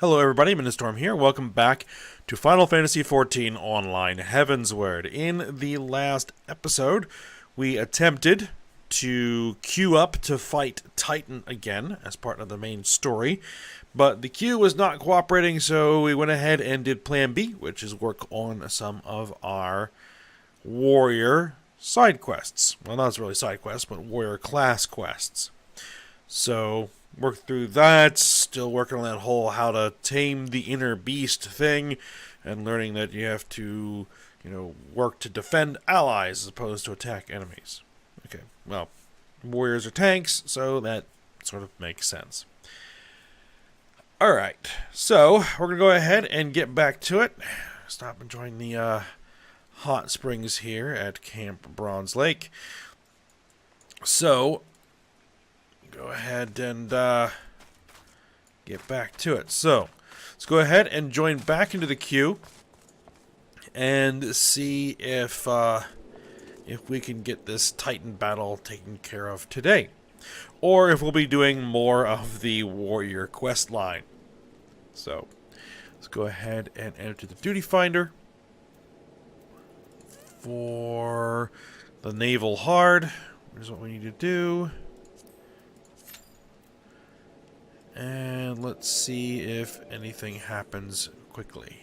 Hello everybody, Storm here. Welcome back to Final Fantasy XIV Online Heavensward. In the last episode, we attempted to queue up to fight Titan again as part of the main story, but the queue was not cooperating, so we went ahead and did Plan B, which is work on some of our warrior side quests. Well, not really side quests, but warrior class quests. So worked through that, still working on that whole how to tame the inner beast thing, and learning that you have to, work to defend allies as opposed to attack enemies. Okay, well, warriors are tanks, so that sort of makes sense. Alright, so we're going to go ahead and get back to it. Stop enjoying the hot springs here at Camp Bronze Lake. So go ahead and get back to it. So let's go ahead and join back into the queue and see if we can get this Titan battle taken care of today, or if we'll be doing more of the warrior quest line. So let's go ahead and enter the duty finder for the naval hard. Here's what we need to do. And let's see if anything happens quickly.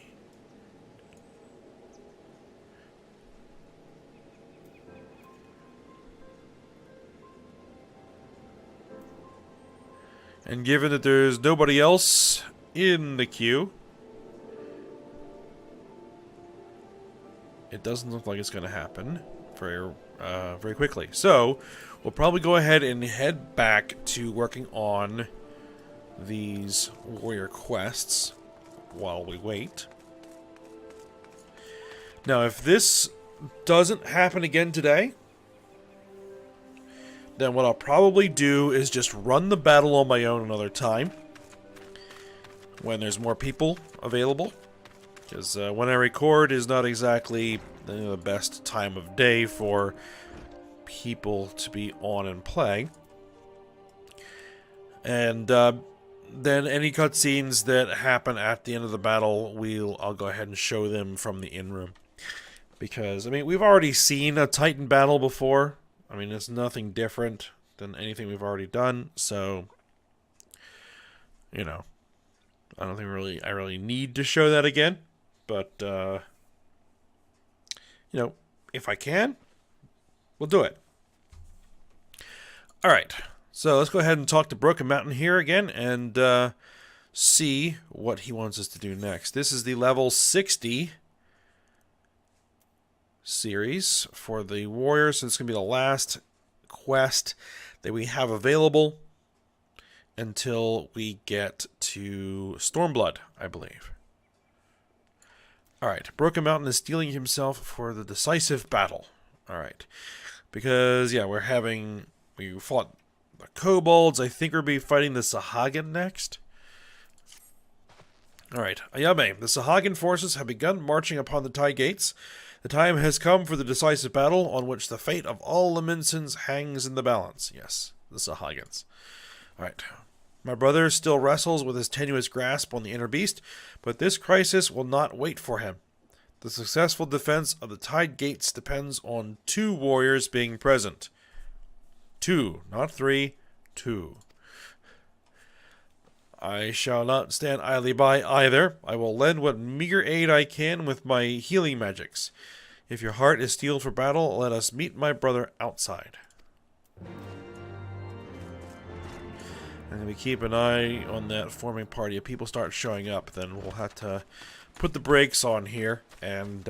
And given that there's nobody else in the queue, it doesn't look like it's going to happen very quickly. So we'll probably go ahead and head back to working on these warrior quests while we wait. Now, if this doesn't happen again today, then what I'll probably do is just run the battle on my own another time when there's more people available, because when I record is not exactly the best time of day for people to be on and play. And then any cutscenes that happen at the end of the battle, I'll go ahead and show them from the in-room. Because, we've already seen a Titan battle before. It's nothing different than anything we've already done. So, I don't think I really need to show that again. But, if I can, we'll do it. Alright. So let's go ahead and talk to Broken Mountain here again and see what he wants us to do next. This is the level 60 series for the warriors, so it's going to be the last quest that we have available until we get to Stormblood, I believe. Alright, Broken Mountain is steeling himself for the decisive battle. Alright, because, yeah, we fought the kobolds. I think we'll be fighting the Sahagin next. Alright, Ayame. The Sahagin forces have begun marching upon the Tide Gates. The time has come for the decisive battle on which the fate of all Laminsons hangs in the balance. Yes, the Sahagins. Alright. My brother still wrestles with his tenuous grasp on the inner beast, but this crisis will not wait for him. The successful defense of the Tide Gates depends on 2 warriors being present. 2, not 3, 2. I shall not stand idly by either. I will lend what meager aid I can with my healing magics. If your heart is steeled for battle, let us meet my brother outside. And we keep an eye on that forming party. If people start showing up, then we'll have to put the brakes on here and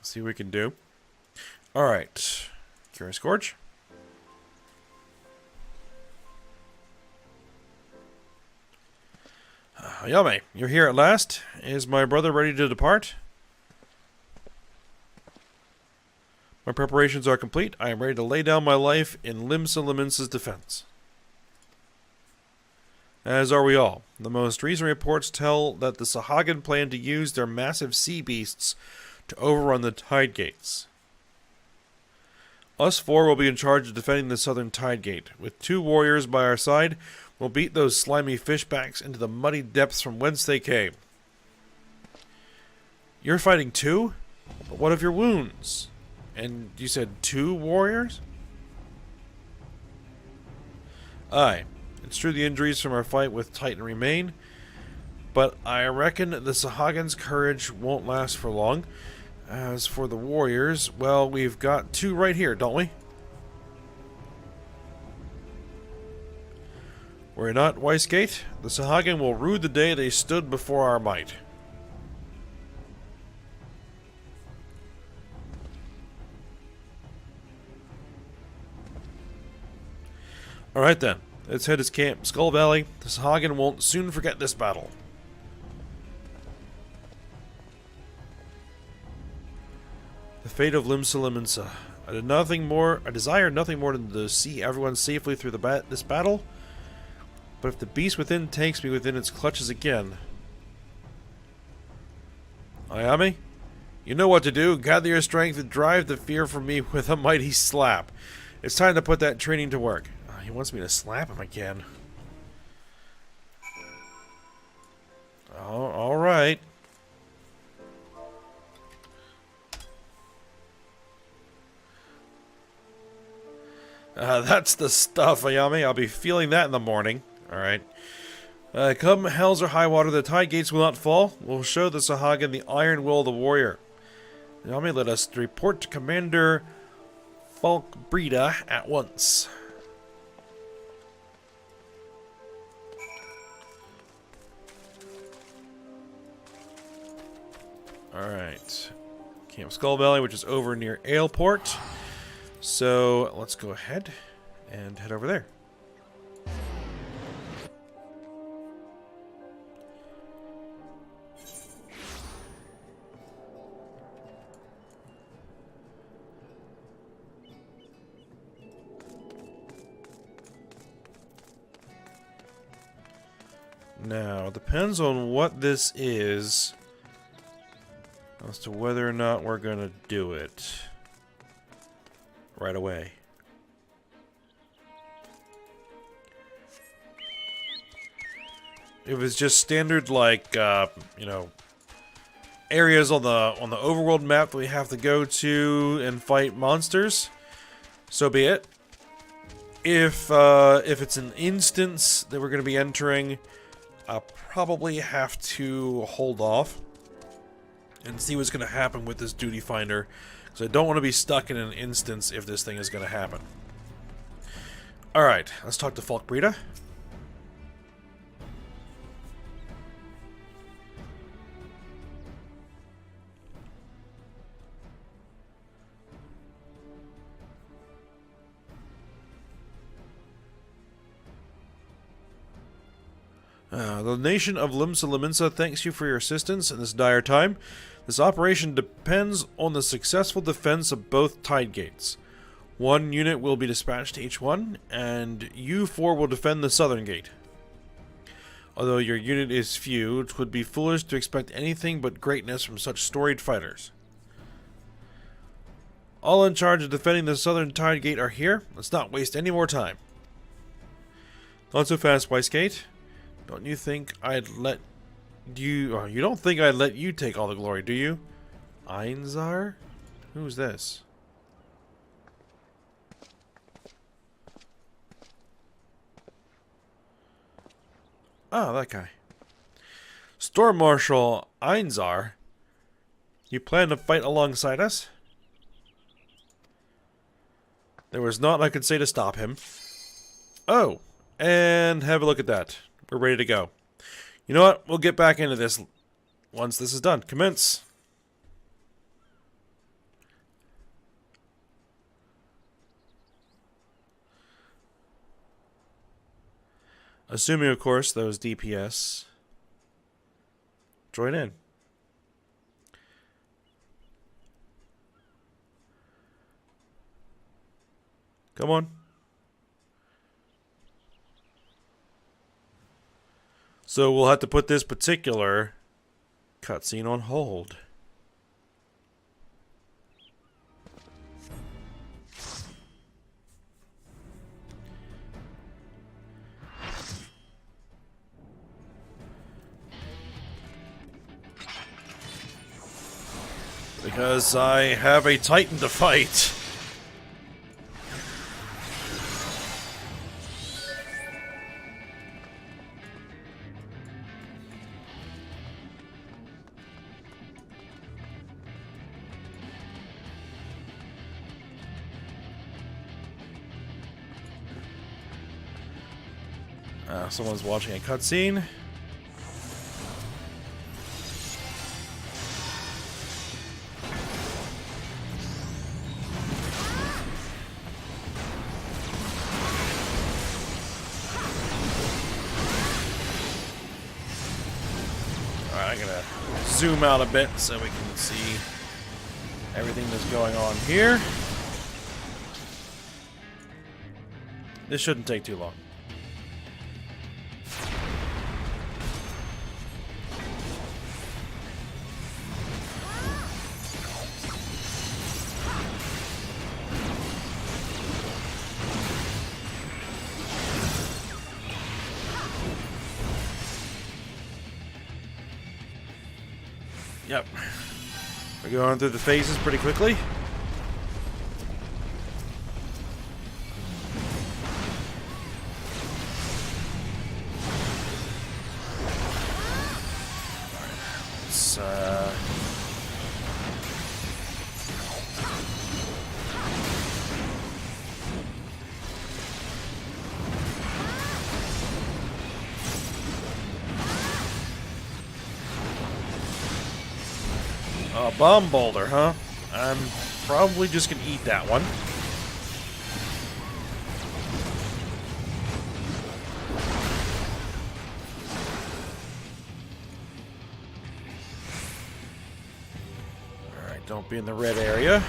see what we can do. Alright. Curious Gorge. Ayame, you're here at last. Is my brother ready to depart? My preparations are complete. I am ready to lay down my life in Limsa Lamins's defense. As are we all. The most recent reports tell that the Sahagin plan to use their massive sea beasts to overrun the Tide Gates. Us four will be in charge of defending the southern tide gate. With 2 warriors by our side, we'll beat those slimy fishbacks into the muddy depths from whence they came. You're fighting 2? But what of your wounds? And you said 2 warriors? Aye. It's true the injuries from our fight with Titan remain, but I reckon the Sahuagin's courage won't last for long. As for the warriors, well, we've got 2 right here, don't we? Were it not Weissgate, the Sahuagin will rue the day they stood before our might. Alright then, let's head to Camp Skull Valley. The Sahuagin won't soon forget this battle. The fate of Limsa. I desire nothing more than to see everyone safely through this battle. But if the beast within takes me within its clutches again... Ayame? You know what to do. Gather your strength and drive the fear from me with a mighty slap. It's time to put that training to work. He wants me to slap him again. Oh, alright. That's the stuff, Ayame. I'll be feeling that in the morning. Alright. Come hells or high water, the tide gates will not fall. We'll show the Sahuagin the iron will of the warrior. Ayame, let us report to Commander Falkbreda at once. Alright. Camp Skull Valley, which is over near Aleport. So, let's go ahead and head over there. Now, it depends on what this is as to whether or not we're going to do it right away. It was just standard, like, you know, areas on the overworld map that we have to go to and fight monsters. So be it. If it's an instance that we're going to be entering, I'll probably have to hold off and see what's going to happen with this duty finder, because I don't want to be stuck in an instance if this thing is going to happen. Alright, let's talk to Falkbreda. The nation of Limsa thanks you for your assistance in this dire time. This operation depends on the successful defense of both tide gates. 1 unit will be dispatched to each one, and you 4 will defend the southern gate. Although your unit is few, it would be foolish to expect anything but greatness from such storied fighters. All in charge of defending the southern tide gate are here. Let's not waste any more time. Not so fast, Weissgate. Don't you think I'd let you... you don't think I'd let you take all the glory, do you? Einzar? Who's this? Oh, that guy. Storm Marshal Einzar? You plan to fight alongside us? There was naught I could say to stop him. Oh, and have a look at that. We're ready to go. You know what? We'll get back into this once this is done. Commence. Assuming, of course, those DPS join in. Come on. So we'll have to put this particular cutscene on hold. Because I have a Titan to fight. Someone's watching a cutscene. Alright, I'm gonna zoom out a bit so we can see everything that's going on here. This shouldn't take too long. Yep. We're going through the phases pretty quickly. Let's, a bomb boulder, huh? I'm probably just gonna eat that one. Alright, don't be in the red area.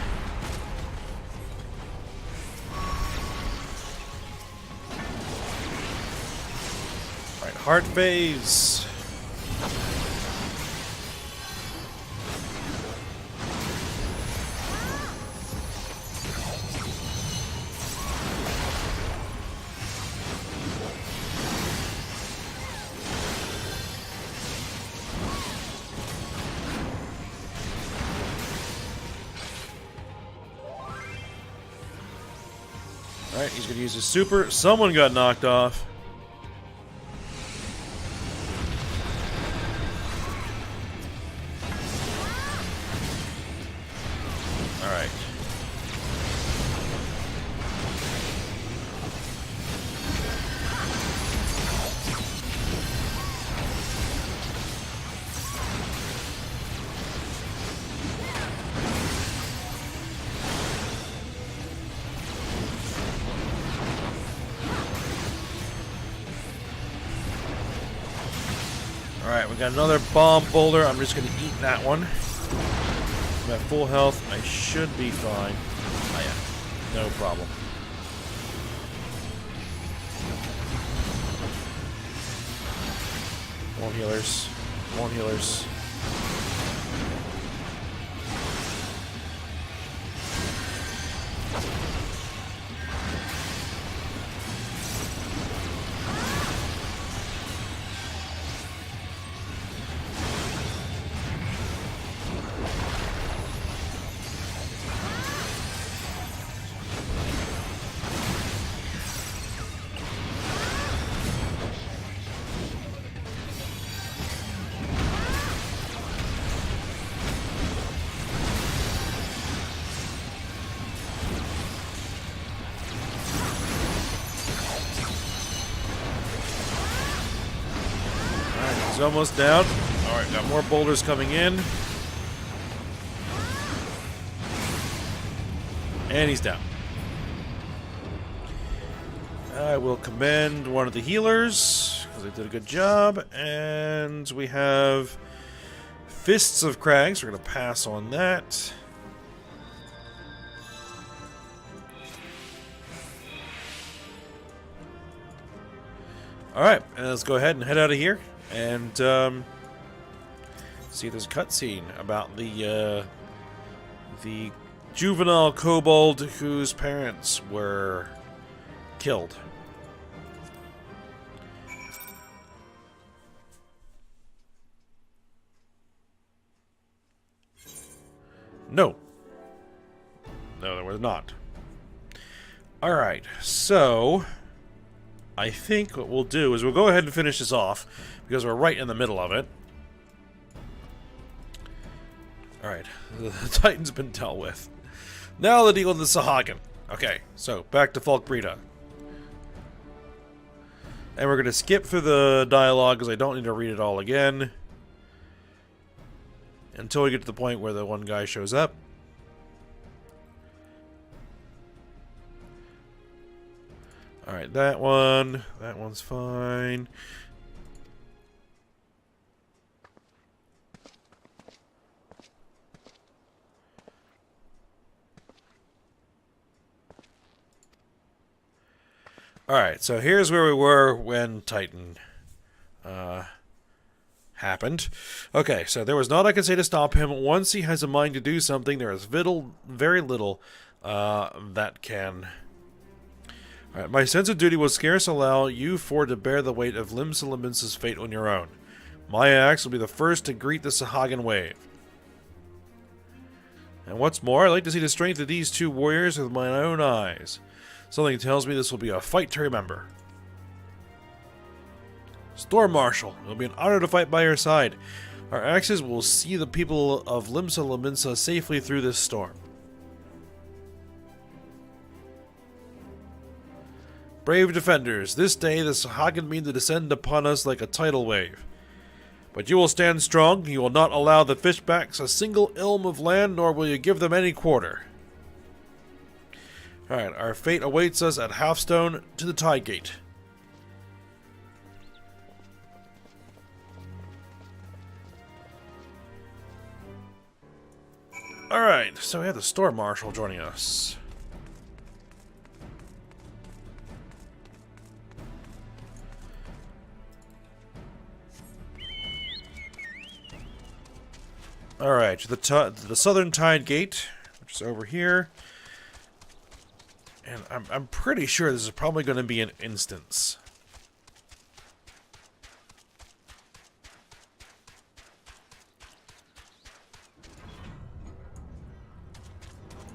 Alright, heart phase. Alright, he's gonna use his super. Someone got knocked off. Alright. Alright, we got another bomb boulder. I'm just gonna eat that one. I'm at full health. I should be fine. Oh yeah, no problem. More healers. More healers. He's almost down. Alright, got more boulders coming in. And he's down. I will commend one of the healers, because they did a good job. And we have Fists of Crags. We're going to pass on that. Alright, let's go ahead and head out of here. And see if there's a cutscene about the juvenile kobold whose parents were killed. No. No, there was not. Alright, so I think what we'll do is we'll go ahead and finish this off, because we're right in the middle of it. Alright, the Titan's been dealt with. Now the deal with the Sahagin. Okay, so back to Falkbreda. And we're going to skip through the dialogue, because I don't need to read it all again. Until we get to the point where the one guy shows up. Alright, that one's fine. Alright, so here's where we were when Titan happened. Okay, so there was naught I can say to stop him. Once he has a mind to do something, there is very little that can. Alright, my sense of duty will scarce allow you four to bear the weight of Limsa fate on your own. My axe will be the first to greet the Sahagin wave. And what's more, I'd like to see the strength of these two warriors with my own eyes. Something tells me this will be a fight to remember. Storm Marshal, it will be an honor to fight by your side. Our axes will see the people of Limsa safely through this storm. Brave defenders, this day the Sahagin mean to descend upon us like a tidal wave. But you will stand strong, you will not allow the fishbacks a single ilm of land, nor will you give them any quarter. Alright, our fate awaits us at Halfstone to the Tide Gate. Alright, so we have the Storm Marshal joining us. Alright, to the Southern Tide Gate, which is over here. And I'm pretty sure this is probably going to be an instance.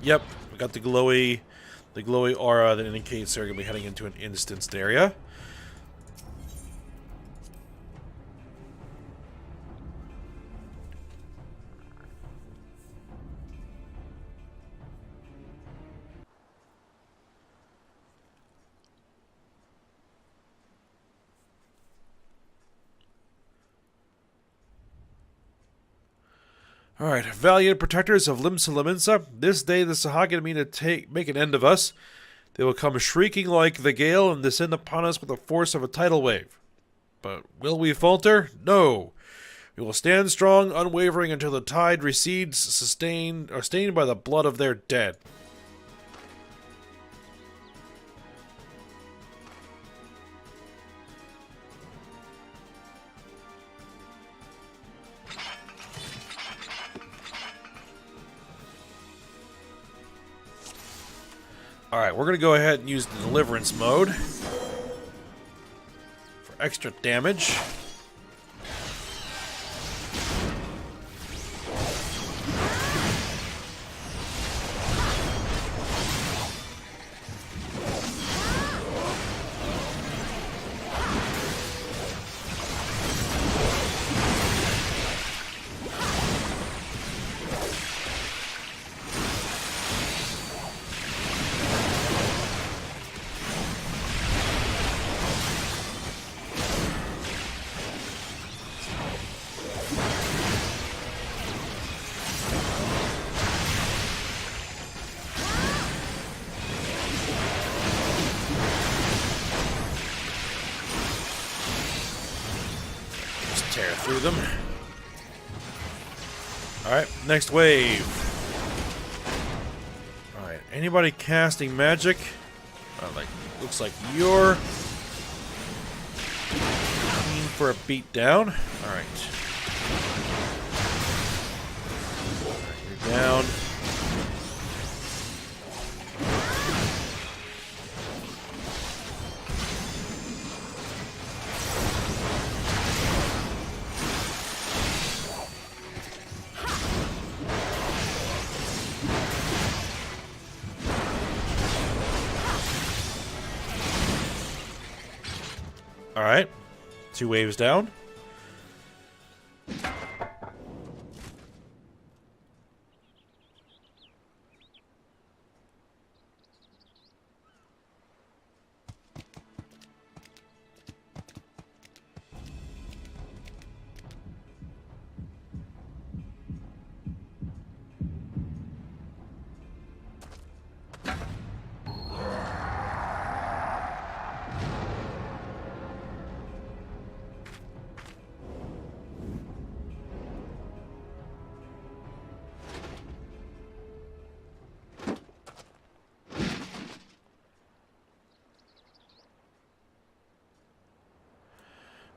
Yep, we got the glowy aura that indicates they're going to be heading into an instanced area. Alright, valiant protectors of Limsa, this day the Sahagin mean to make an end of us. They will come shrieking like the gale and descend upon us with the force of a tidal wave. But will we falter? No. We will stand strong, unwavering until the tide recedes, stained by the blood of their dead. Alright, we're going to go ahead and use the Deliverance mode for extra damage. Tear through them. Alright, next wave. Alright, anybody casting magic? Looks like you're keen for a beat down. Alright. You're down. Alright. 2 waves down.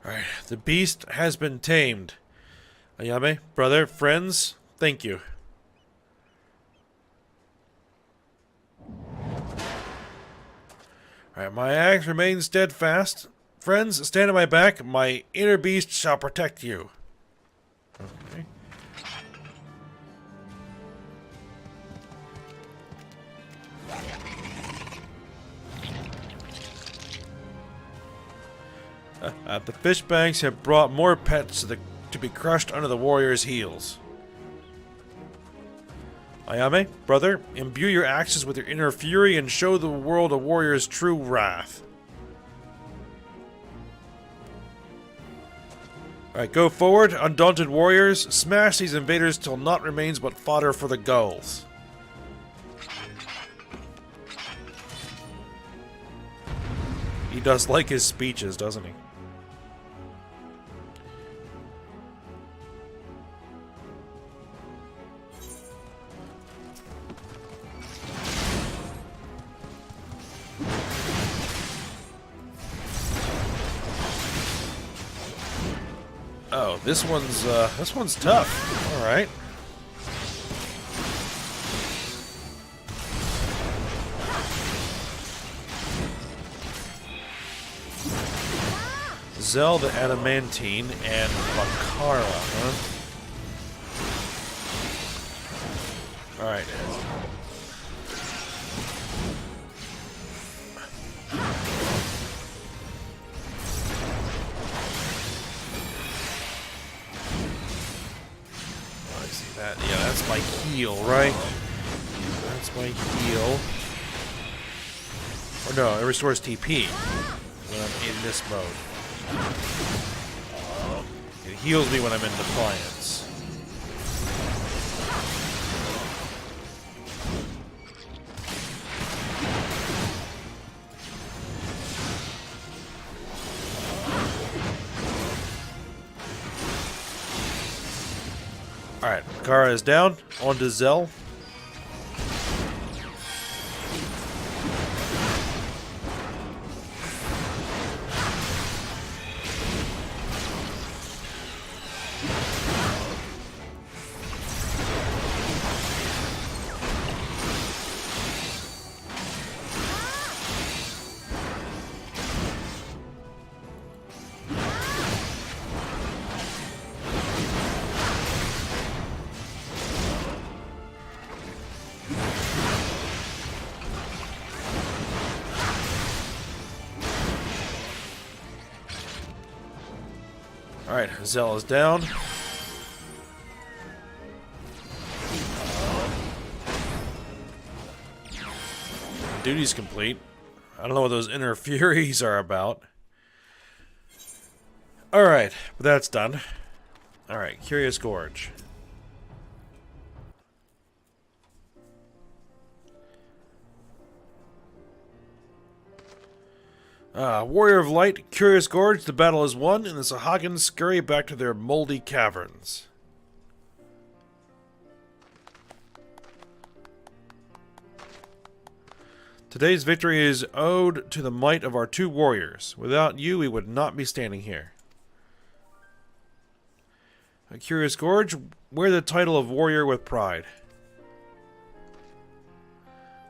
Alright, the beast has been tamed. Ayame, brother, friends, thank you. Alright, my axe remains steadfast. Friends, stand at my back. My inner beast shall protect you. Okay. The fish banks have brought more pets to be crushed under the warrior's heels. Ayame, brother, imbue your axes with your inner fury and show the world a warrior's true wrath. Alright, go forward, undaunted warriors. Smash these invaders till naught remains but fodder for the gulls. He does like his speeches, doesn't he? Oh, this one's tough. All right. Zell the Adamantine and Makara, huh? Alright. Oh, I see that. Yeah, that's my heal, right? That's my heal. Or no, it restores TP when I'm in this mode. It heals me when I'm in Defiance. Alright, Kara is down. On to Zell. Alright, Zell is down. Duty's complete. I don't know what those inner furies are about. Alright, but that's done. Alright, Curious Gorge. Warrior of Light, Curious Gorge, the battle is won, and the Sahagins scurry back to their moldy caverns. Today's victory is owed to the might of our 2 warriors. Without you, we would not be standing here. Curious Gorge, wear the title of Warrior with pride.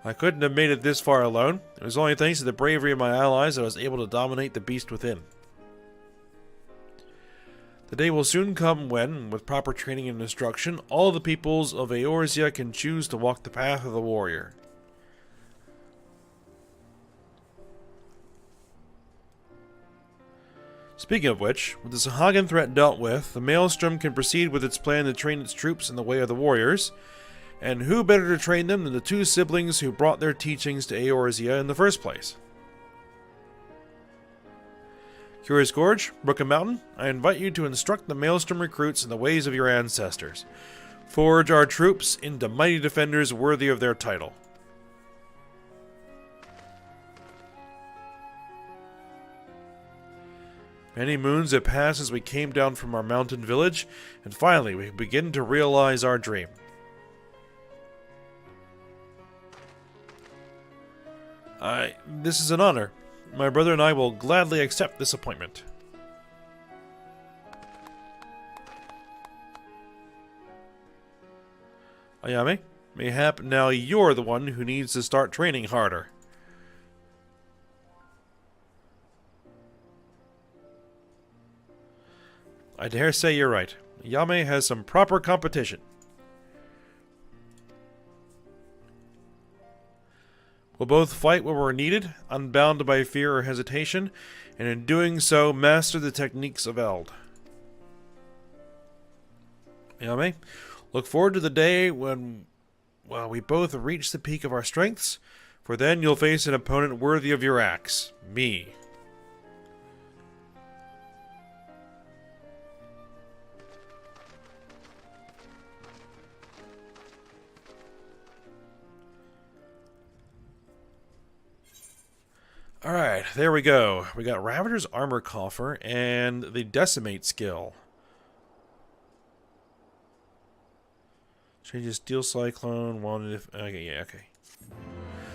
I couldn't have made it this far alone. It was only thanks to the bravery of my allies that I was able to dominate the beast within. The day will soon come when, with proper training and instruction, all the peoples of Eorzea can choose to walk the path of the warrior. Speaking of which, with the Sahagin threat dealt with, the Maelstrom can proceed with its plan to train its troops in the way of the warriors. And who better to train them than the two siblings who brought their teachings to Eorzea in the first place? Curious Gorge, Brook and Mountain, I invite you to instruct the Maelstrom recruits in the ways of your ancestors. Forge our troops into mighty defenders worthy of their title. Many moons have passed as we came down from our mountain village, and finally we begin to realize our dream. This is an honor. My brother and I will gladly accept this appointment. Ayame, mayhap now you're the one who needs to start training harder. I dare say you're right. Ayame has some proper competition. We'll both fight where we're needed, unbound by fear or hesitation, and in doing so, master the techniques of Eld. Ayame, look forward to the day when, well, we both reach the peak of our strengths, for then you'll face an opponent worthy of your axe. Me. Alright, there we go. We got Ravager's Armor Coffer and the Decimate skill. Changes Steel Cyclone, wanted if... Okay, yeah, okay.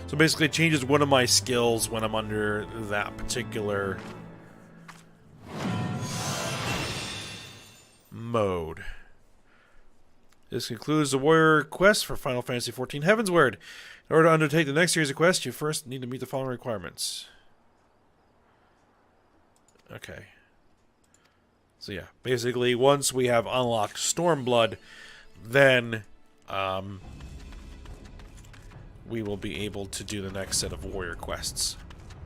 So basically it changes one of my skills when I'm under that particular mode. This concludes the warrior quest for Final Fantasy XIV Heavensward. In order to undertake the next series of quests, you first need to meet the following requirements. Okay. So yeah, basically once we have unlocked Stormblood, then we will be able to do the next set of warrior quests.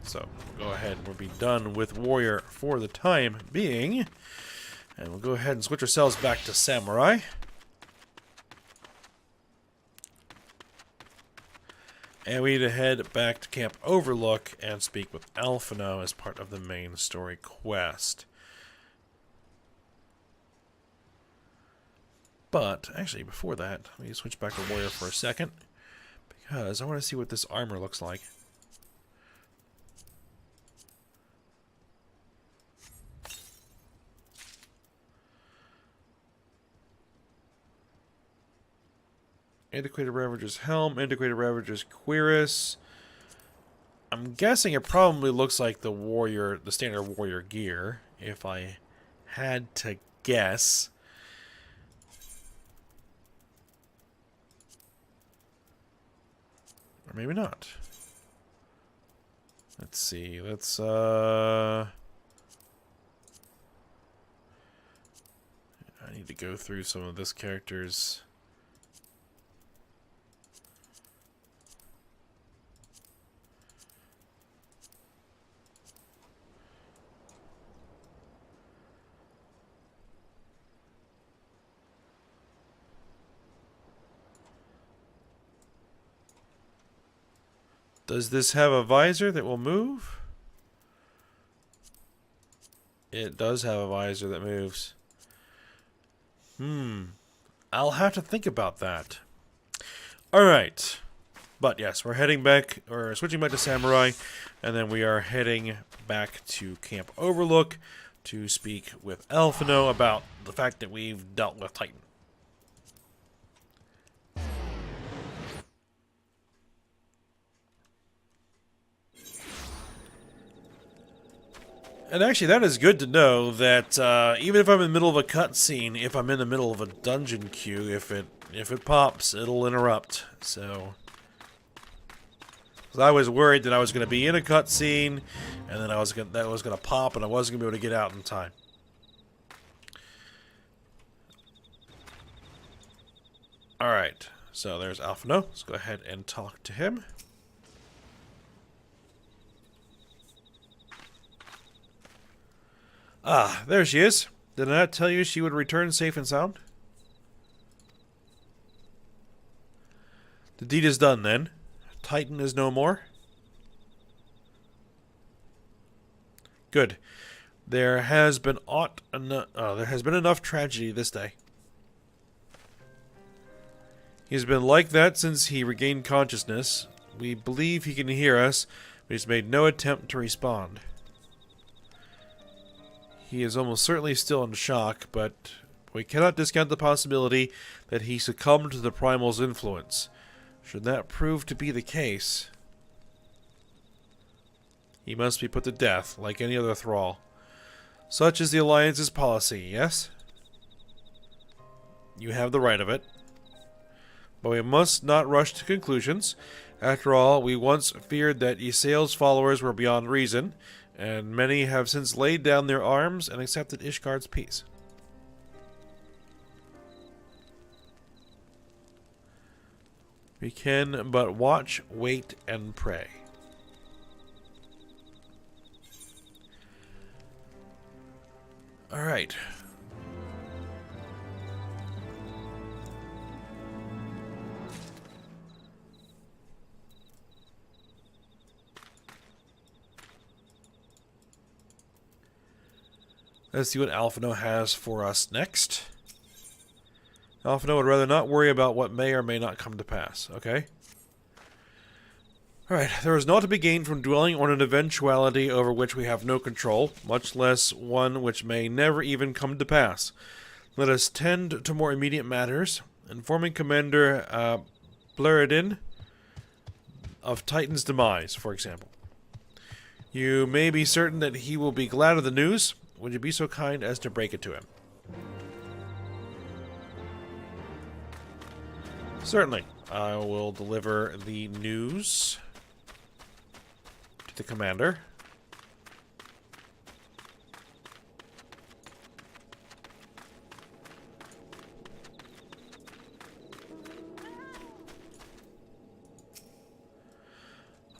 So go ahead, we'll be done with warrior for the time being. And we'll go ahead and switch ourselves back to samurai. And we need to head back to Camp Overlook and speak with Alphino as part of the main story quest. But, actually, before that, let me switch back to Warrior for a second, because I want to see what this armor looks like. Antiquated Ravager's Helm, Antiquated Ravager's Cuirass. I'm guessing it probably looks like the warrior, the standard warrior gear, if I had to guess. Or maybe not. Let's see, let's I need to go through some of this character's... Does this have a visor that will move? It does have a visor that moves. I'll have to think about that. Alright. But yes, we're heading back, or switching back to Samurai, and then we are heading back to Camp Overlook to speak with Alphino about the fact that we've dealt with Titan. And actually, that is good to know that even if I'm in the middle of a cutscene, if I'm in the middle of a dungeon queue, if it pops, it'll interrupt. So, 'cause I was worried that I was going to be in a cutscene, and then that was going to pop, and I wasn't going to be able to get out in time. All right, so there's Alphino. Let's go ahead and talk to him. Ah, there she is. Did I not tell you she would return safe and sound? The deed is done, then. Titan is no more? Good. There has been enough tragedy this day. He's been like that since he regained consciousness. We believe he can hear us, but he's made no attempt to respond. He is almost certainly still in shock, but we cannot discount the possibility that he succumbed to the Primal's influence. Should that prove to be the case, he must be put to death, like any other thrall. Such is the Alliance's policy, yes? You have the right of it. But we must not rush to conclusions. After all, we once feared that Ysael's followers were beyond reason, and many have since laid down their arms and accepted Ishgard's peace. We can but watch, wait, and pray. Alright. Let's see what Alphino has for us next. Alphino would rather not worry about what may or may not come to pass. Okay. Alright, there is naught to be gained from dwelling on an eventuality over which we have no control, much less one which may never even come to pass. Let us tend to more immediate matters, informing Commander Bleridin of Titan's demise, for example. You may be certain that he will be glad of the news. Would you be so kind as to break it to him? Certainly. I will deliver the news to the commander.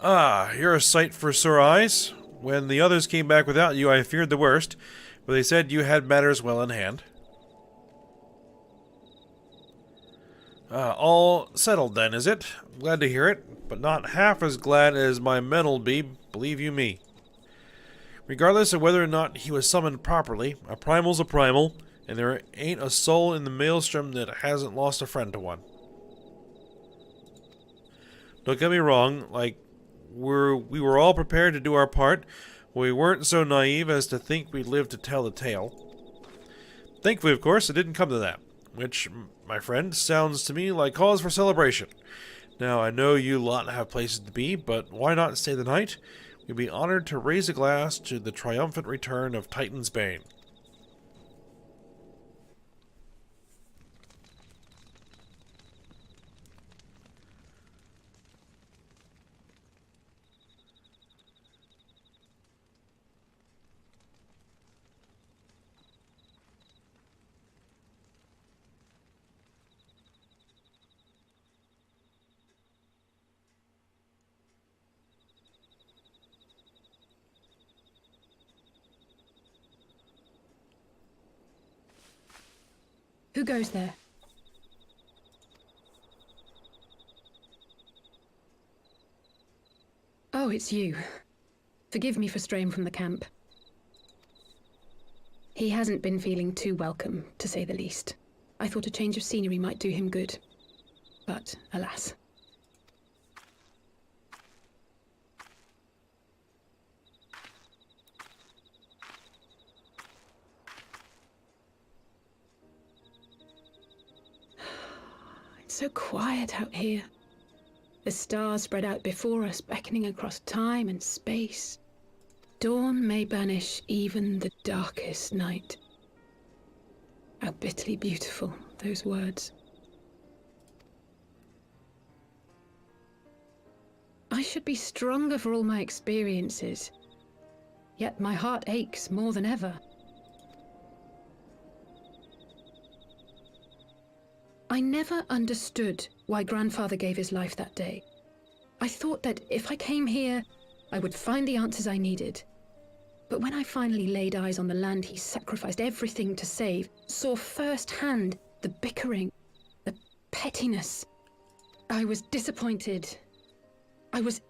Ah, you're a sight for sore eyes. When the others came back without you, I feared the worst, but they said you had matters well in hand. All settled then, is it? Glad to hear it, but not half as glad as my men'll be, believe you me. Regardless of whether or not he was summoned properly, a primal's a primal, and there ain't a soul in the maelstrom that hasn't lost a friend to one. Don't get me wrong, we were all prepared to do our part, but we weren't so naive as to think we'd live to tell the tale. Thankfully, of course, it didn't come to that, which, my friend, sounds to me like cause for celebration. Now, I know you lot have places to be, but why not stay the night? We'd be honored to raise a glass to the triumphant return of Titan's Bane. Who goes there? Oh, it's you. Forgive me for straying from the camp. He hasn't been feeling too welcome, to say the least. I thought a change of scenery might do him good. But, alas. So quiet out here. The stars spread out before us, beckoning across time and space. Dawn may banish even the darkest night. How bitterly beautiful, those words. I should be stronger for all my experiences, yet my heart aches more than ever. I never understood why Grandfather gave his life that day. I thought that if I came here, I would find the answers I needed. But when I finally laid eyes on the land he sacrificed everything to save, saw firsthand the bickering, the pettiness, I was disappointed. I was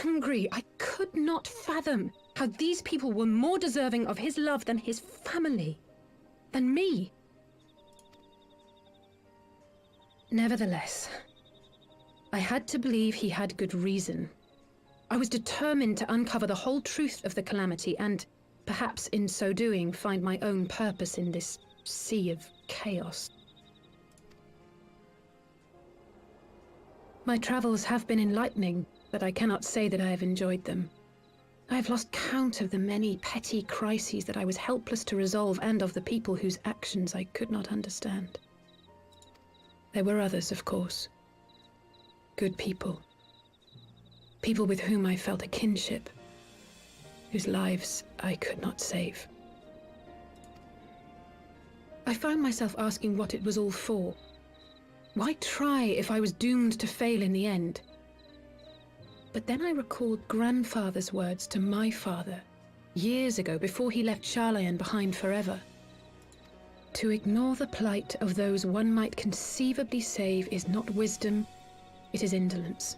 angry. I could not fathom how these people were more deserving of his love than his family, than me. Nevertheless, I had to believe he had good reason. I was determined to uncover the whole truth of the calamity and, perhaps in so doing, find my own purpose in this sea of chaos. My travels have been enlightening, but I cannot say that I have enjoyed them. I have lost count of the many petty crises that I was helpless to resolve and of the people whose actions I could not understand. There were others, of course. Good people. People with whom I felt a kinship, whose lives I could not save. I found myself asking what it was all for. Why try if I was doomed to fail in the end? But then I recalled grandfather's words to my father, years ago before he left Sharlayan behind forever. To ignore the plight of those one might conceivably save is not wisdom, it is indolence.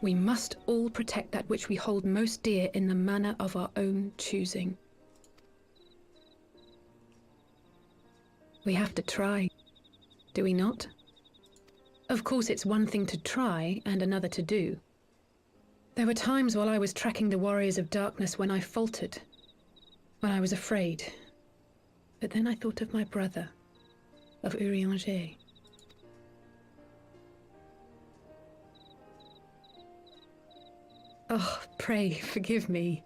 We must all protect that which we hold most dear in the manner of our own choosing. We have to try, do we not? Of course, it's one thing to try and another to do. There were times while I was tracking the warriors of darkness when I faltered, when I was afraid. But then I thought of my brother, of Eorzea. Oh, pray forgive me.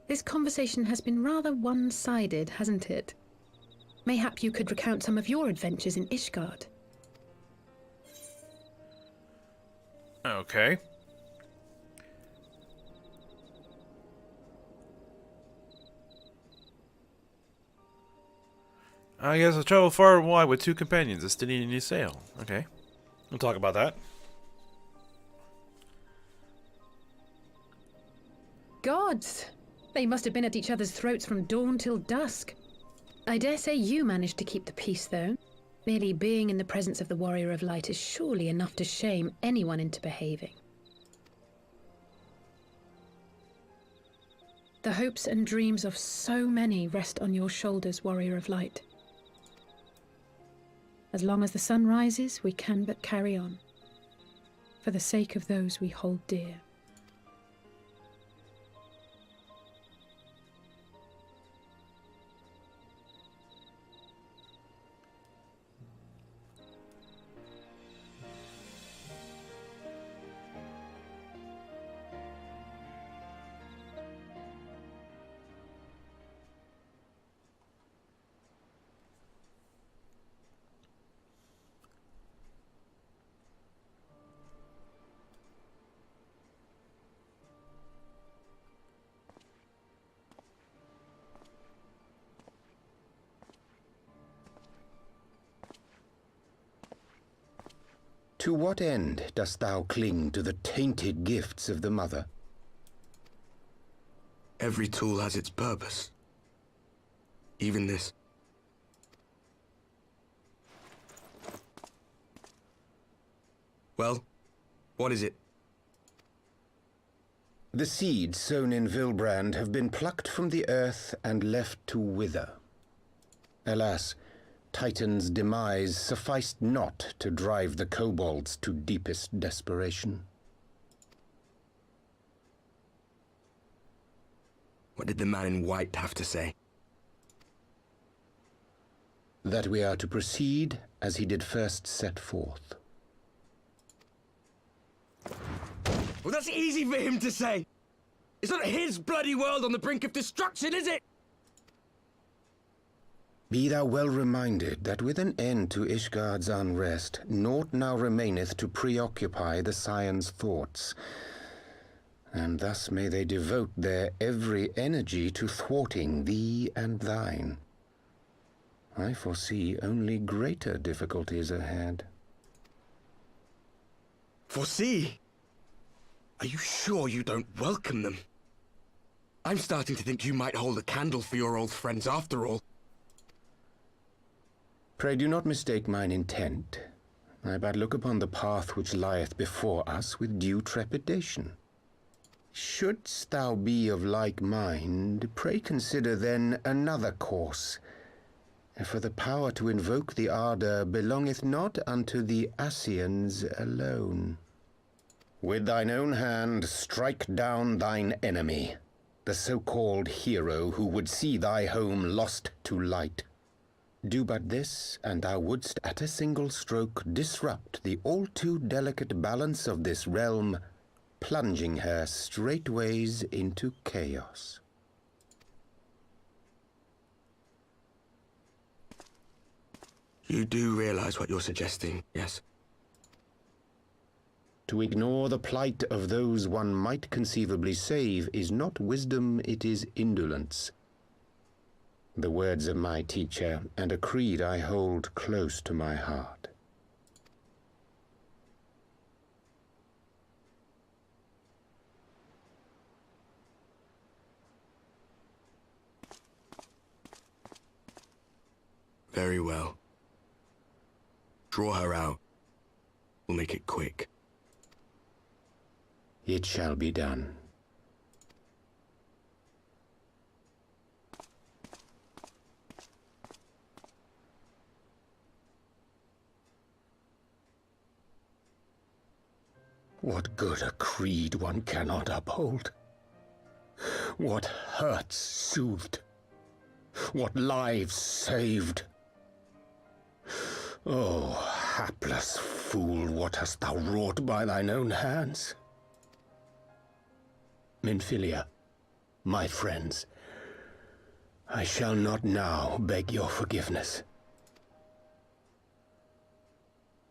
This conversation has been rather one-sided, hasn't it? Mayhap you could recount some of your adventures in Ishgard. Okay. I guess I travel far and wide with two companions, a steady and a new sail. Okay. We'll talk about that. Gods! They must have been at each other's throats from dawn till dusk. I dare say you managed to keep the peace, though. Merely being in the presence of the Warrior of Light is surely enough to shame anyone into behaving. The hopes and dreams of so many rest on your shoulders, Warrior of Light. As long as the sun rises, we can but carry on, for the sake of those we hold dear. To what end dost thou cling to the tainted gifts of the Mother? Every tool has its purpose. Even this. Well, what is it? The seeds sown in Vilbrand have been plucked from the earth and left to wither. Alas, Titan's demise sufficed not to drive the kobolds to deepest desperation. What did the man in white have to say? That we are to proceed as he did first set forth. Well, that's easy for him to say! It's not his bloody world on the brink of destruction, is it? Be thou well reminded that with an end to Ishgard's unrest, naught now remaineth to preoccupy the Scion's thoughts, and thus may they devote their every energy to thwarting thee and thine. I foresee only greater difficulties ahead. Foresee? Are you sure you don't welcome them? I'm starting to think you might hold a candle for your old friends after all. Pray do not mistake mine intent. I but look upon the path which lieth before us with due trepidation. Shouldst thou be of like mind, pray consider then another course. For the power to invoke the ardour belongeth not unto the Ascians alone. With thine own hand strike down thine enemy, the so-called hero who would see thy home lost to light. Do but this, and thou wouldst at a single stroke disrupt the all-too-delicate balance of this realm, plunging her straightways into chaos. You do realize what you're suggesting, yes? To ignore the plight of those one might conceivably save is not wisdom, it is indolence. The words of my teacher, and a creed I hold close to my heart. Very well. Draw her out. We'll make it quick. It shall be done. What good a creed one cannot uphold? What hurts soothed? What lives saved? Oh, hapless fool, what hast thou wrought by thine own hands? Minfilia, my friends, I shall not now beg your forgiveness.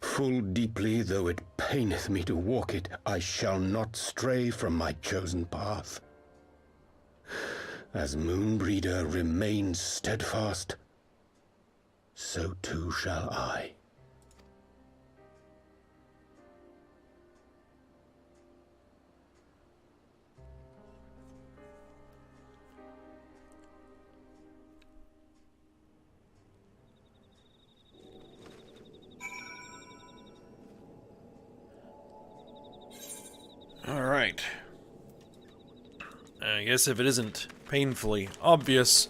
Full deeply though it paineth me to walk it, I shall not stray from my chosen path. As Moonbreeder remains steadfast, so too shall I. Alright. I guess if it isn't painfully obvious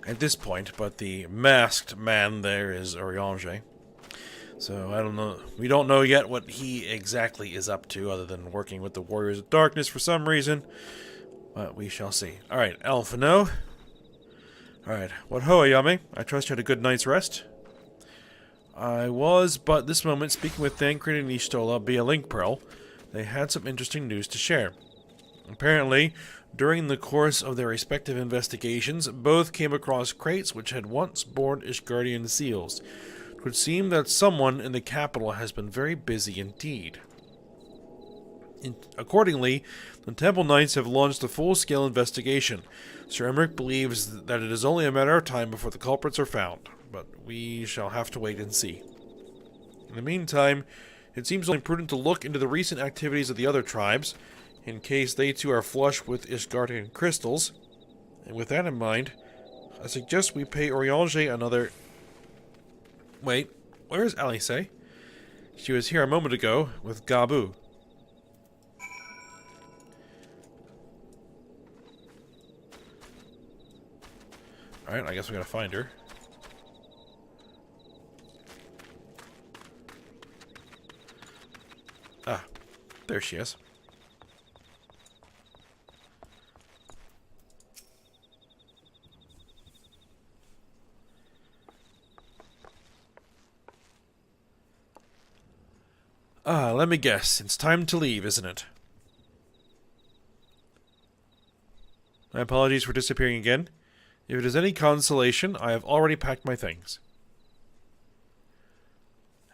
at this point, but the masked man there is Eorzea. So I don't know. We don't know yet what he exactly is up to, other than working with the Warriors of Darkness for some reason. But we shall see. Alright, Alphino. Alright, what ho, Ayame? I trust you had a good night's rest? I was, but this moment, speaking with Thancred and Y'shtola via Link Pearl, they had some interesting news to share. Apparently, during the course of their respective investigations, both came across crates which had once borne Ishgardian seals. It would seem that someone in the capital has been very busy indeed. Accordingly, the Temple Knights have launched a full-scale investigation. Sir Emmerich believes that it is only a matter of time before the culprits are found, but we shall have to wait and see. In the meantime, it seems only prudent to look into the recent activities of the other tribes, in case they too are flush with Ishgardian crystals. And with that in mind, I suggest we pay Eorzea another... Wait, where is Alice? She was here a moment ago with Gabu. Alright, I guess we gotta find her. Ah, there she is. Ah, let me guess. It's time to leave, isn't it? My apologies for disappearing again. If it is any consolation, I have already packed my things.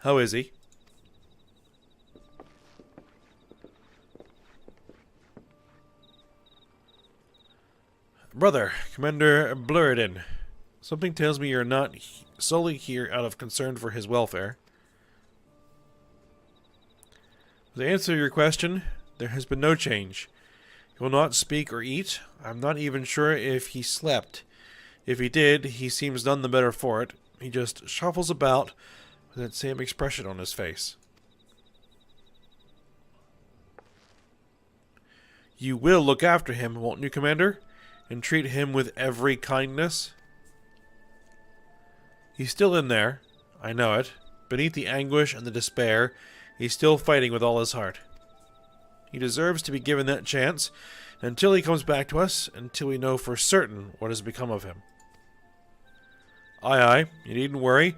How is he? Brother, Commander Blurridin. Something tells me you're not solely here out of concern for his welfare. To answer your question, there has been no change. He will not speak or eat. I'm not even sure if he slept. If he did, he seems none the better for it. He just shuffles about with that same expression on his face. You will look after him, won't you, Commander? And treat him with every kindness? He's still in there. I know it. Beneath the anguish and the despair, he's still fighting with all his heart. He deserves to be given that chance until he comes back to us, until we know for certain what has become of him. Aye, you needn't worry.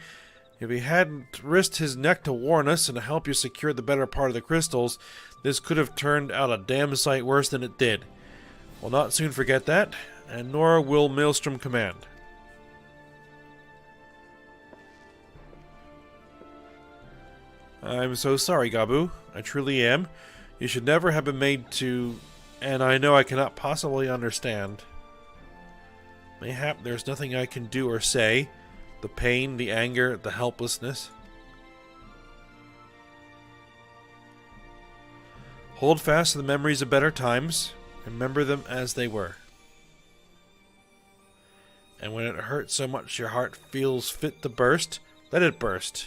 If he hadn't risked his neck to warn us and to help you secure the better part of the crystals, this could have turned out a damn sight worse than it did. We'll not soon forget that, and nor will Maelstrom Command. I'm so sorry, Gabu. I truly am. You should never have been made to... And I know I cannot possibly understand. Mayhap there's nothing I can do or say. The pain, the anger, the helplessness. Hold fast to the memories of better times. Remember them as they were. And when it hurts so much your heart feels fit to burst, let it burst.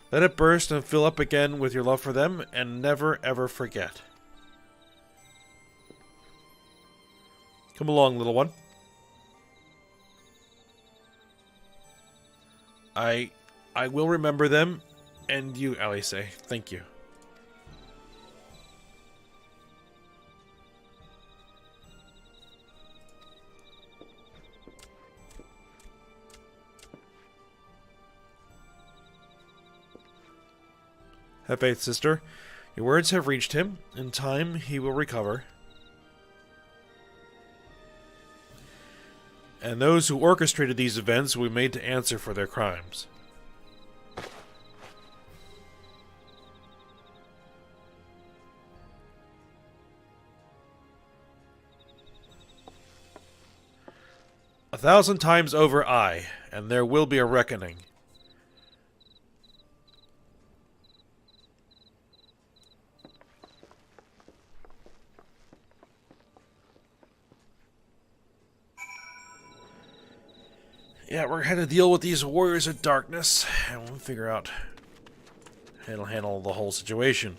Let it burst and fill up again with your love for them, and never ever forget. Come along, little one. I will remember them, and you, Alice. Thank you. Have faith, sister. Your words have reached him. In time, he will recover. And those who orchestrated these events will be made to answer for their crimes. A thousand times over aye, and there will be a reckoning. Yeah, we're going to deal with these warriors of darkness, and we'll figure out how to handle the whole situation.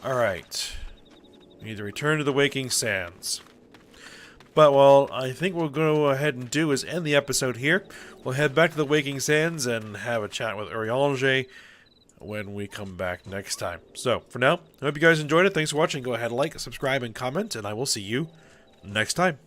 Alright. We need to return to the Waking Sands. But, well, I think what we'll go ahead and do is end the episode here. We'll head back to the Waking Sands and have a chat with Eorzea when we come back next time. So, for now, I hope you guys enjoyed it. Thanks for watching. Go ahead and like, subscribe, and comment, and I will see you next time.